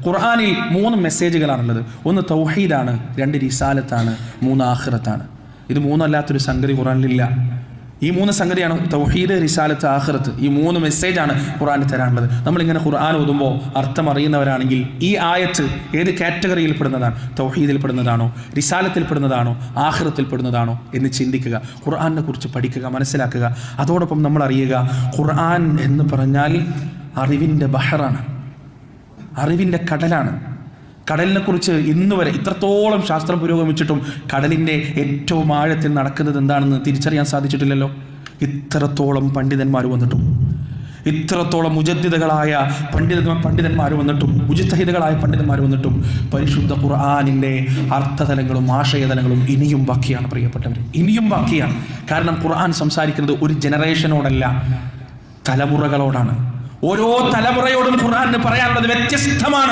ഖുർആനിൽ 3 മെസ്സേജുകളാണുള്ളത്. ഒന്ന് തൗഹീദാണ്, 2 റിസാലത്താണ്, 3 ആഖിറത്താണ്. ഇത് 3 അല്ലാത്തൊരു സംഗതി ഖുർആനിലില്ല. ഈ 3 സംഗതിയാണ് തൗഹീദ്, റിസാലത്ത്, ആഖിറത്ത്. ഈ 3 മെസ്സേജാണ് ഖുർആന് തരാനുള്ളത്. നമ്മളിങ്ങനെ ഖുർആൻ ഓതുമ്പോൾ അർത്ഥം അറിയുന്നവരാണെങ്കിൽ ഈ ആയത്ത് ഏത് കാറ്റഗറിയിൽ പെടുന്നതാണ്? തൗഹീദിൽ പെടുന്നതാണോ, റിസാലത്തിൽ പെടുന്നതാണോ, ആഖിറത്തിൽ പെടുന്നതാണോ എന്ന് ചിന്തിക്കുക. ഖുർആനെ കുറിച്ച് പഠിക്കുക, മനസ്സിലാക്കുക. അതോടൊപ്പം നമ്മൾ അറിയുക, ഖുർആൻ എന്ന് പറഞ്ഞാൽ അറിവിൻ്റെ ബഹറാണ്, അറിവിൻ്റെ കടലാണ്. കടലിനെ കുറിച്ച് ഇന്ന് വരെ ഇത്രത്തോളം ശാസ്ത്രം പുരോഗമിച്ചിട്ടും കടലിൻ്റെ ഏറ്റവും ആഴത്തിൽ നടക്കുന്നത് എന്താണെന്ന് തിരിച്ചറിയാൻ സാധിച്ചിട്ടില്ലല്ലോ. ഇത്രത്തോളം പണ്ഡിതന്മാർ വന്നിട്ടും, ഇത്രത്തോളം മുജദ്ദിദുകളായ പണ്ഡിതന്മാർ വന്നിട്ടും, മുജ്തഹിദുകളായ പണ്ഡിതന്മാർ വന്നിട്ടും പരിശുദ്ധ ഖുർആനിൻ്റെ അർത്ഥതലങ്ങളും ആശയതലങ്ങളും ഇനിയും ബാക്കിയാണ് പ്രിയപ്പെട്ടവർ, ഇനിയും ബാക്കിയാണ്. കാരണം ഖുർആൻ സംസാരിക്കുന്നത് ഒരു ജനറേഷനോടല്ല, തലമുറകളോടാണ്. ഓരോ തലമുറയോടും ഖുർആന് പറയാനുള്ളത് വ്യത്യസ്തമാണ്.